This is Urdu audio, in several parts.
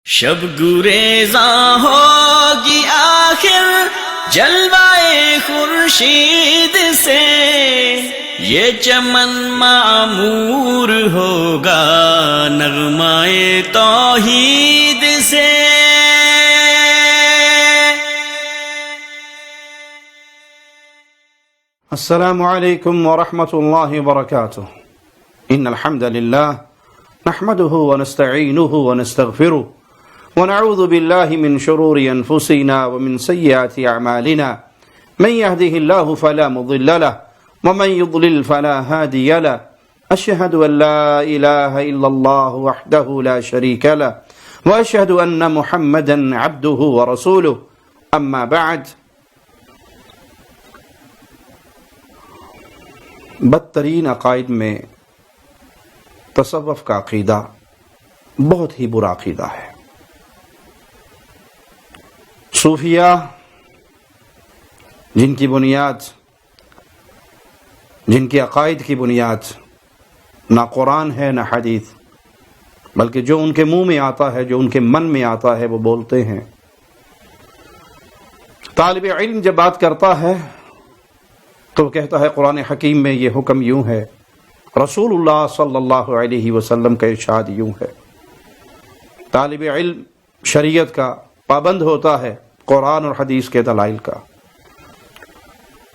شب گریزاں ہوگی آخر جلوائے خورشید سے، یہ چمن معمور ہوگا نغمائے توحید سے۔ السلام علیکم ورحمۃ اللہ وبرکاتہ۔ ان الحمد للہ نحمده ونستعینه ونستغفره ونعوذ بالله من شرور انفسنا ومن سيئات اعمالنا، من يهده الله فلا مضل له ومن يضلل فلا هادي له، اشهد ان لا اله الا الله وحده لا شريك له واشهد ان محمدا عبده ورسوله، اما بعد۔ بدترین عقائد میں تصوف کا عقیدہ بہت ہی برا عقیدہ ہے۔ صوفیہ جن کی بنیاد، جن کے عقائد کی بنیاد نہ قرآن ہے نہ حدیث، بلکہ جو ان کے منہ میں آتا ہے، جو ان کے من میں آتا ہے وہ بولتے ہیں۔ طالب علم جب بات کرتا ہے تو وہ کہتا ہے قرآن حکیم میں یہ حکم یوں ہے، رسول اللہ صلی اللہ علیہ وسلم کا ارشاد یوں ہے۔ طالب علم شریعت کا پابند ہوتا ہے، قرآن اور حدیث کے دلائل کا،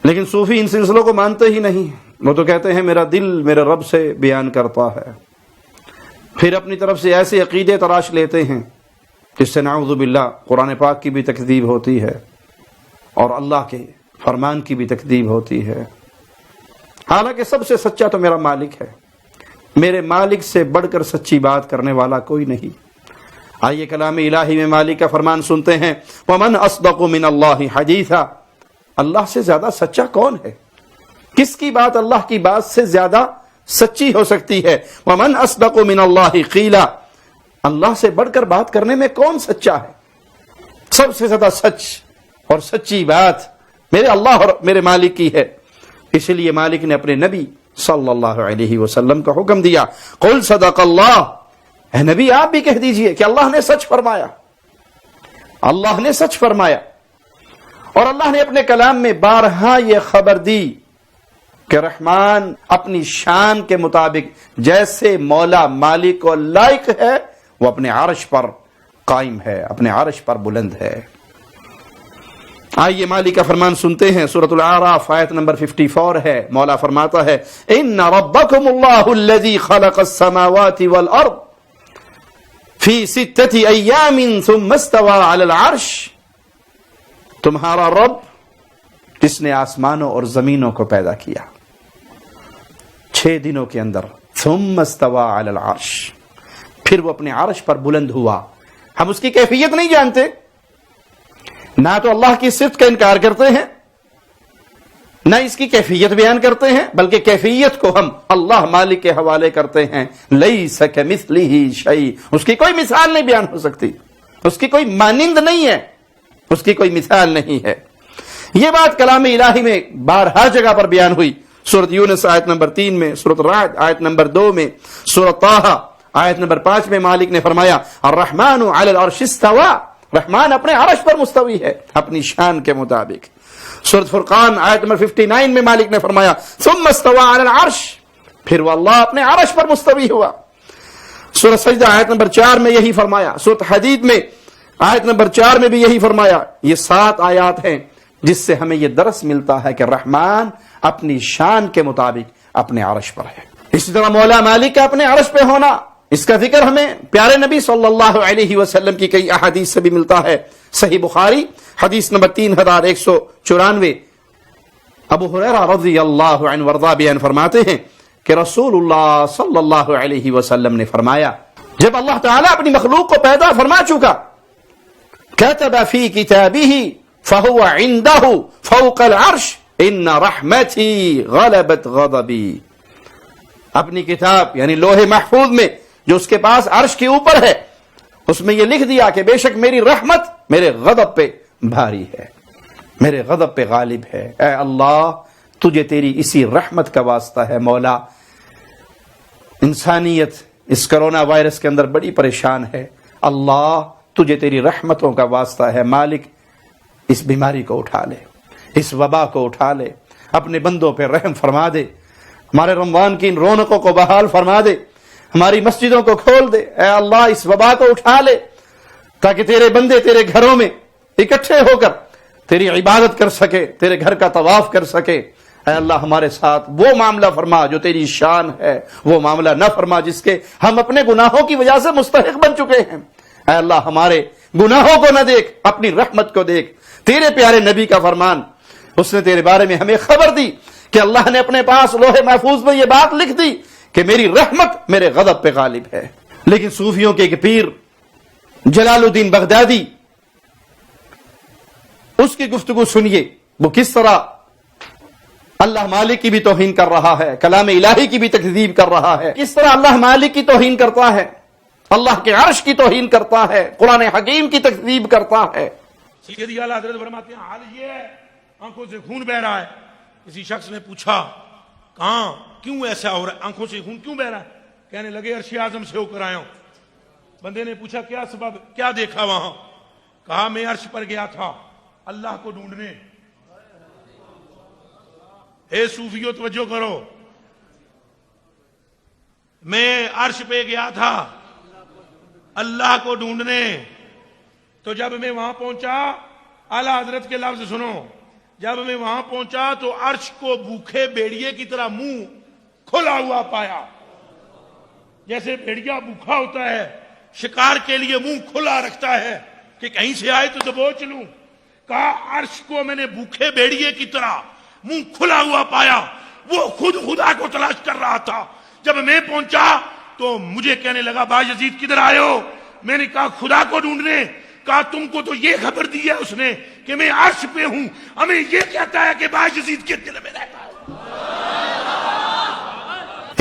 لیکن صوفی ان سلسلوں کو مانتے ہی نہیں۔ وہ تو کہتے ہیں میرا دل میرے رب سے بیان کرتا ہے، پھر اپنی طرف سے ایسے عقیدے تراش لیتے ہیں جس سے نعوذ باللہ قرآن پاک کی بھی تکذیب ہوتی ہے اور اللہ کے فرمان کی بھی تکذیب ہوتی ہے۔ حالانکہ سب سے سچا تو میرا مالک ہے، میرے مالک سے بڑھ کر سچی بات کرنے والا کوئی نہیں۔ آئیے کلام الہی میں مالک کا فرمان سنتے ہیں، وَمَنْ أَصْدَقُ مِنَ اللَّهِ حَدِيثًا۔ اللہ سے زیادہ سچا کون ہے؟ کس کی بات اللہ کی بات سے زیادہ سچی ہو سکتی ہے؟ وَمَنْ أَصْدَقُ مِنَ اللَّهِ قِيلًا۔ اللہ سے بڑھ کر بات کرنے میں کون سچا ہے؟ سب سے زیادہ سچ اور سچی بات میرے اللہ اور میرے مالک کی ہے۔ اس لیے مالک نے اپنے نبی صلی اللہ علیہ وسلم کا حکم دیا، قل صدق اللہ، اے نبی آپ بھی کہہ دیجئے کہ اللہ نے سچ فرمایا، اللہ نے سچ فرمایا۔ اور اللہ نے اپنے کلام میں بارہا یہ خبر دی کہ رحمان اپنی شان کے مطابق جیسے مولا مالک و لائق ہے، وہ اپنے عرش پر قائم ہے، اپنے عرش پر بلند ہے۔ آئیے مالک کا فرمان سنتے ہیں، سورۃ الاعراف آیت نمبر 54 ہے۔ مولا فرماتا ہے، ان ربکم اللہ الذی خلق السماوات والارض فی 6 ایام ثم استوى علی العرش۔ تمہارا رب جس نے آسمانوں اور زمینوں کو پیدا کیا 6 دنوں کے اندر، ثم استوى علی العرش، پھر وہ اپنے عرش پر بلند ہوا۔ ہم اس کی کیفیت نہیں جانتے، نہ تو اللہ کی صفت کا انکار کرتے ہیں، نہ اس کی کیفیت بیان کرتے ہیں، بلکہ کیفیت کو ہم اللہ مالک کے حوالے کرتے ہیں۔ لیس کمثلہ شیء، اس کی کوئی مثال نہیں بیان ہو سکتی، اس کی کوئی مانند نہیں ہے، اس کی کوئی مثال نہیں ہے۔ یہ بات کلام الہی میں بارہا جگہ پر بیان ہوئی، سورۃ یونس آیت نمبر 3 میں، سورۃ رعد آیت نمبر 2 میں، سورۃ طٰہٰ آیت نمبر 5 میں مالک نے فرمایا، الرحمن علی العرش استوى، رحمان اپنے عرش پر مستوی ہے اپنی شان کے مطابق۔ سورۃ فرقان آیت نمبر 59 میں مالک نے فرمایا، ثم استوى علی العرش، پھر وہ اللہ اپنے عرش پر مستوی ہوا۔ سورۃ سجدہ آیت نمبر 4 میں یہی فرمایا، سورۃ حدید میں آیت نمبر 4 میں بھی یہی فرمایا۔ یہ 7 آیات ہیں جس سے ہمیں یہ درس ملتا ہے کہ رحمان اپنی شان کے مطابق اپنے عرش پر ہے۔ اسی طرح مولا مالک کا اپنے عرش پہ ہونا، اس کا ذکر ہمیں پیارے نبی صلی اللہ علیہ وسلم کی کئی احادیث سے بھی ملتا ہے۔ صحیح بخاری حدیث نمبر 3194، ابو ہریرہ رضی اللہ عنہ وارضاہ بیان فرماتے ہیں کہ رسول اللہ صلی اللہ علیہ وسلم نے فرمایا، جب اللہ تعالیٰ اپنی مخلوق کو پیدا فرما چکا، كتب في كتابه فهو عنده فوق العرش ان رحمتي غلبت غضبي۔ اپنی کتاب یعنی لوح محفوظ میں جو اس کے پاس عرش کے اوپر ہے، اس میں یہ لکھ دیا کہ بے شک میری رحمت میرے غضب پہ بھاری ہے، میرے غضب پہ غالب ہے۔ اے اللہ تجھے تیری اسی رحمت کا واسطہ ہے مولا۔ انسانیت اس کرونا وائرس کے اندر بڑی پریشان ہے، اللہ تجھے تیری رحمتوں کا واسطہ ہے مالک، اس بیماری کو اٹھا لے، اس وبا کو اٹھا لے، اپنے بندوں پہ رحم فرما دے، ہمارے رمضان کی ان رونقوں کو بحال فرما دے، ہماری مسجدوں کو کھول دے، اے اللہ اس وبا کو اٹھا لے، تاکہ تیرے بندے تیرے گھروں میں اکٹھے ہو کر تیری عبادت کر سکے، تیرے گھر کا طواف کر سکے۔ اے اللہ ہمارے ساتھ وہ معاملہ فرما جو تیری شان ہے، وہ معاملہ نہ فرما جس کے ہم اپنے گناہوں کی وجہ سے مستحق بن چکے ہیں۔ اے اللہ ہمارے گناہوں کو نہ دیکھ، اپنی رحمت کو دیکھ۔ تیرے پیارے نبی کا فرمان، اس نے تیرے بارے میں ہمیں خبر دی کہ اللہ نے اپنے پاس لوح محفوظ میں یہ بات لکھ دی کہ میری رحمت میرے غضب پہ غالب ہے۔ لیکن صوفیوں کے ایک پیر جلال الدین بغدادی، اس کی گفتگو سنیے، وہ کس طرح اللہ مالک کی بھی توہین کر رہا ہے، کلام الہی کی بھی تکذیب کر رہا ہے، کس طرح اللہ مالک کی توہین کرتا ہے، اللہ کے عرش کی توہین کرتا ہے، قرآن حکیم کی تکذیب کرتا ہے۔ سیدی اعلیٰ حضرت فرماتے ہیں حال یہ ہے آنکھوں سے خون بہ رہا ہے۔ کسی شخص نے پوچھا کہاں کیوں ایسا ہو رہا ہے، آنکھوں سے خون کیوں بہ رہا ہے؟ کہنے لگے عرش اعظم سے ہو کر آیا ہوں۔ بندے نے پوچھا کیا سبب، کیا دیکھا وہاں؟ کہا میں عرش پر گیا تھا اللہ کو ڈھونڈنے۔ اے صوفیو توجہ کرو، میں عرش پہ گیا تھا اللہ کو ڈھونڈنے، تو جب میں وہاں پہنچا، اعلیٰ حضرت کے لفظ سنو، جب میں وہاں پہنچا تو عرش کو بھوکے بھیڑیے کی طرح منہ کھلا ہوا پایا۔ جیسے بھیڑیا بھوکا ہوتا ہے، شکار کے لیے منہ کھلا رکھتا ہے کہ کہیں سے آئے تو دبوچ لوں، کہا عرش کو میں نے بھوکے بھیڑیے کی طرح منہ کھلا ہوا پایا، وہ خود خدا کو تلاش کر رہا تھا۔ جب میں پہنچا تو مجھے کہنے لگا با یزید کدھر آئے ہو؟ میں نے کہا خدا کو ڈھونڈنے۔ کہا تم کو تو یہ خبر دی ہے اس نے کہ میں عرش پہ ہوں، ہمیں یہ کہتا ہے کہ با یزید کے دل میں رہتا ہے۔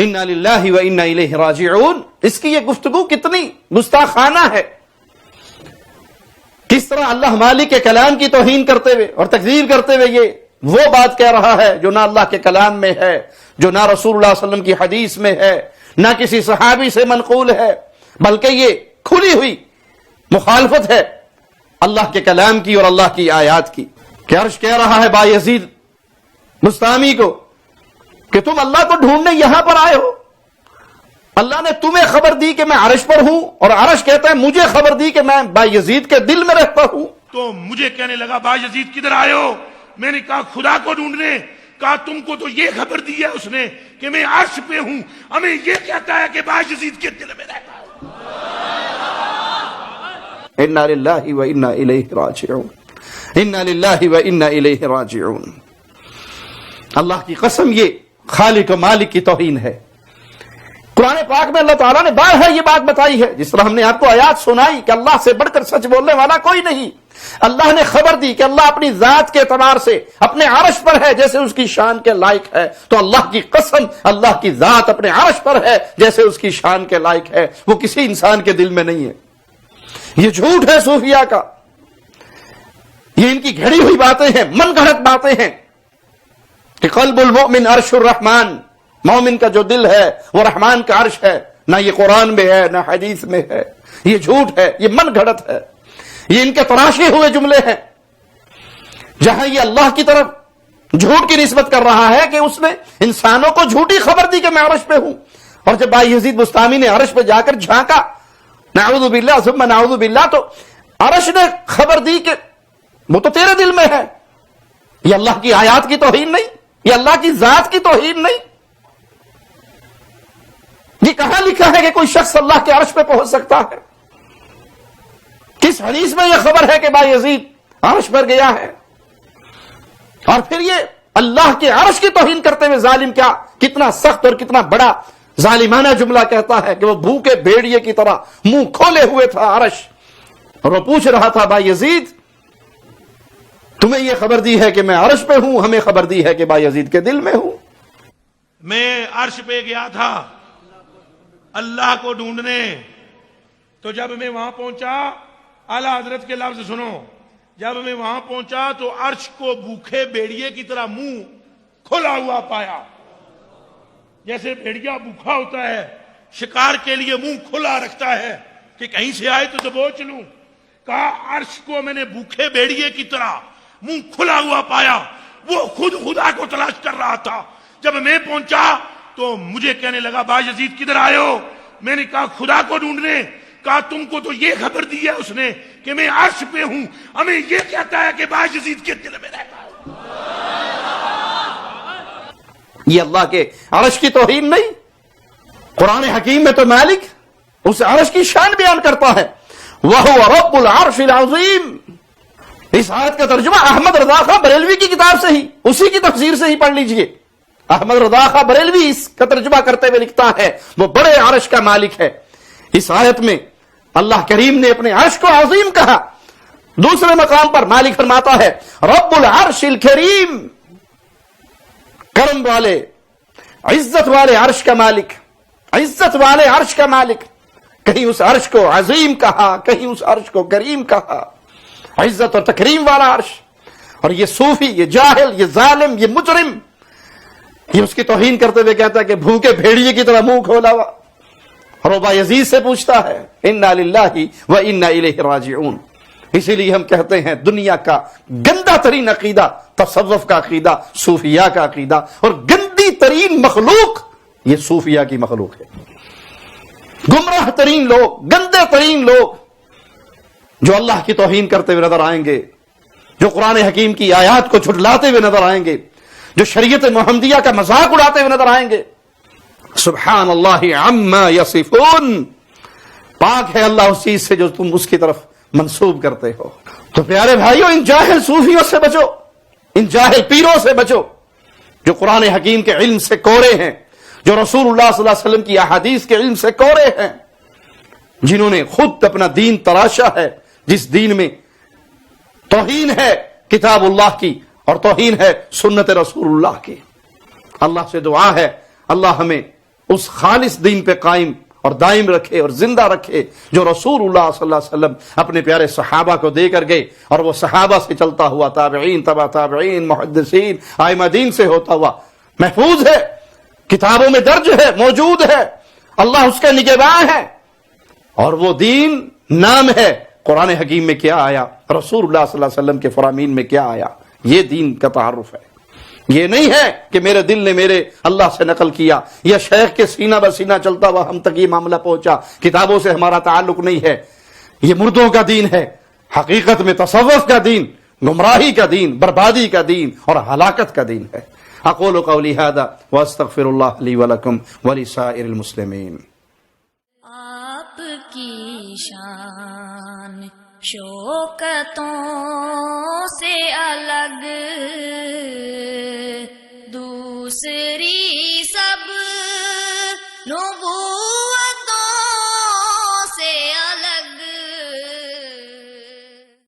انا للہ و انا الیہ راجعون۔ اس کی یہ گفتگو کتنی گستاخانہ ہے، کس طرح اللہ مالک کے کلام کی توہین کرتے ہوئے اور تکذیب کرتے ہوئے یہ وہ بات کہہ رہا ہے جو نہ اللہ کے کلام میں ہے، جو نہ رسول اللہ صلی اللہ علیہ وسلم کی حدیث میں ہے، نہ کسی صحابی سے منقول ہے، بلکہ یہ کھلی ہوئی مخالفت ہے اللہ کے کلام کی اور اللہ کی آیات کی۔ کہ عرش کہہ رہا ہے با یزید بستامی کو کہ تم اللہ کو ڈھونڈنے یہاں پر آئے ہو، اللہ نے تمہیں خبر دی کہ میں عرش پر ہوں، اور عرش کہتا ہے مجھے خبر دی کہ میں با یزید کے دل میں رہتا ہوں۔ تو مجھے کہنے لگا با یزید کدھر آئے ہو؟ میں نے کہا خدا کو ڈھونڈنے۔ کہا تم کو تو یہ خبر دی ہے اس نے کہ میں عرش پہ ہوں، ہمیں یہ کہتا ہے کہ با یزید کے دل میں رہتا ہے۔ انا للہ و انا الیہ راجعون، انا للہ و انا الیہ راجعون۔ اللہ کی قسم یہ خالق و مالک کی توہین ہے۔ قرآن پاک میں اللہ تعالیٰ نے بارہا یہ بات بتائی ہے، جس طرح ہم نے آپ کو آیات سنائی کہ اللہ سے بڑھ کر سچ بولنے والا کوئی نہیں۔ اللہ نے خبر دی کہ اللہ اپنی ذات کے اعتبار سے اپنے عرش پر ہے جیسے اس کی شان کے لائق ہے، تو اللہ کی قسم اللہ کی ذات اپنے عرش پر ہے جیسے اس کی شان کے لائق ہے، وہ کسی انسان کے دل میں نہیں ہے۔ یہ جھوٹ ہے صوفیہ کا، یہ ان کی گھڑی ہوئی باتیں ہیں، من گھڑت باتیں ہیں کہ قلب المؤمن عرش الرحمن، مومن کا جو دل ہے وہ رحمان کا عرش ہے۔ نہ یہ قرآن میں ہے نہ حدیث میں ہے، یہ جھوٹ ہے، یہ من گھڑت ہے، یہ ان کے تراشے ہوئے جملے ہیں۔ جہاں یہ اللہ کی طرف جھوٹ کی نسبت کر رہا ہے کہ اس نے انسانوں کو جھوٹی خبر دی کہ میں عرش پہ ہوں، اور جب با یزید بستامی نے عرش پہ جا کر جھانکا نعوذ باللہ ثم نعوذ باللہ، تو عرش نے خبر دی کہ وہ تو تیرے دل میں ہے۔ یہ اللہ کی آیات کی توہین نہیں، یہ اللہ کی ذات کی توہین نہیں۔ یہ کہاں لکھا ہے کہ کوئی شخص اللہ کے عرش پہ پہنچ سکتا ہے؟ کس حدیث میں یہ خبر ہے کہ با یزید عرش پر گیا ہے؟ اور پھر یہ اللہ کے عرش کی توہین کرتے ہوئے ظالم کیا کتنا سخت اور کتنا بڑا ظالمانہ جملہ کہتا ہے کہ وہ بھوکے بھیڑیے کی طرح منہ کھولے ہوئے تھا عرش، اور وہ پوچھ رہا تھا با یزید تمہیں یہ خبر دی ہے کہ میں عرش پہ ہوں، ہمیں خبر دی ہے کہ با یزید کے دل میں ہوں۔ میں عرش پہ گیا تھا اللہ کو ڈھونڈنے، تو جب میں وہاں پہنچا، اعلیٰ حضرت کے لفظ سنو، جب میں وہاں پہنچا تو عرش کو بھوکے بھیڑیے کی طرح منہ کھلا ہوا پایا۔ جیسے بھیڑیا بھوکا ہوتا ہے، شکار کے لیے منہ کھلا رکھتا ہے کہ کہیں سے آئے تو دبوچ لوں، کہا عرش کو میں نے بھوکے بھیڑیے کی طرح منہ کھلا ہوا پایا، وہ خود خدا کو تلاش کر رہا تھا۔ جب میں پہنچا تو مجھے کہنے لگا بایزید کدھر آئے ہو؟ میں نے کہا خدا کو ڈھونڈنے۔ کہا تم کو تو یہ خبر دی ہے اس نے کہ میں عرش پہ ہوں، ہمیں یہ کہتا ہے کہ بایزید کے دل میں رہتا ہوں۔ یہ اللہ کے عرش کی توہین نہیں؟ قرآن حکیم میں تو مالک اس عرش کی شان بیان کرتا ہے، وَهُوَ رَبُّ الْعَرْشِ الْعَظِيمِ۔ اس آیت کا ترجمہ احمد رضا خان بریلوی کی کتاب سے ہی، اسی کی تفسیر سے ہی پڑھ لیجئے۔ احمد رضا خان بریلوی اس کا ترجمہ کرتے ہوئے لکھتا ہے وہ بڑے عرش کا مالک ہے۔ اس آیت میں اللہ کریم نے اپنے عرش کو عظیم کہا۔ دوسرے مقام پر مالک فرماتا ہے رب العرش الکریم، کرم والے عزت والے عرش کا مالک، عزت والے عرش کا مالک۔ کہیں اس عرش کو عظیم کہا، کہیں اس عرش کو کریم کہا، عزت اور تکریم والا عرش۔ اور یہ صوفی، یہ جاہل، یہ ظالم، یہ مجرم، یہ اس کی توہین کرتے ہوئے کہتا ہے کہ بھوکے بھیڑیے کی طرح منہ کھولا ہوا، اور وہ بایزید سے پوچھتا ہے انا للہ و انا الیہ راجعون۔ اسی لیے ہم کہتے ہیں دنیا کا گندا ترین عقیدہ تصوف کا عقیدہ، صوفیاء کا عقیدہ، اور گندی ترین مخلوق یہ صوفیاء کی مخلوق ہے۔ گمراہ ترین لوگ، گندے ترین لوگ جو اللہ کی توہین کرتے ہوئے نظر آئیں گے، جو قرآن حکیم کی آیات کو جھٹلاتے ہوئے نظر آئیں گے، جو شریعت محمدیہ کا مذاق اڑاتے ہوئے نظر آئیں گے، سبحان اللہ عما یصفون، پاک ہے اللہ اس چیز سے جو تم اس کی طرف منسوب کرتے ہو۔ تو پیارے بھائیو، ان جاہل صوفیوں سے بچو، ان جاہل پیروں سے بچو جو قرآن حکیم کے علم سے کورے ہیں، جو رسول اللہ صلی اللہ علیہ وسلم کی احادیث کے علم سے کورے ہیں، جنہوں نے خود اپنا دین تراشا ہے، جس دین میں توہین ہے کتاب اللہ کی اور توہین ہے سنت رسول اللہ کی۔ اللہ سے دعا ہے اللہ ہمیں اس خالص دین پہ قائم اور دائم رکھے اور زندہ رکھے جو رسول اللہ صلی اللہ علیہ وسلم اپنے پیارے صحابہ کو دے کر گئے، اور وہ صحابہ سے چلتا ہوا تابعین، تبع تابعین، محدثین، ائمہ دین سے ہوتا ہوا محفوظ ہے، کتابوں میں درج ہے، موجود ہے، اللہ اس کا نگہباں ہے۔ اور وہ دین نام ہے، قرآن حکیم میں کیا آیا، رسول اللہ صلی اللہ علیہ وسلم کے فرامین میں کیا آیا، یہ دین کا تعارف ہے۔ یہ نہیں ہے کہ میرے دل نے میرے اللہ سے نقل کیا، یا شیخ کے سینہ بسینہ چلتا ہوا ہم تک یہ معاملہ پہنچا، کتابوں سے ہمارا تعلق نہیں ہے۔ یہ مردوں کا دین ہے، حقیقت میں تصوف کا دین، گمراہی کا دین، بربادی کا دین اور ہلاکت کا دین ہے۔ اقول قولی ھذا واستغفر اللہ لی ولکم ولسائر المسلمین۔ آپ کی شان شوکتوں سے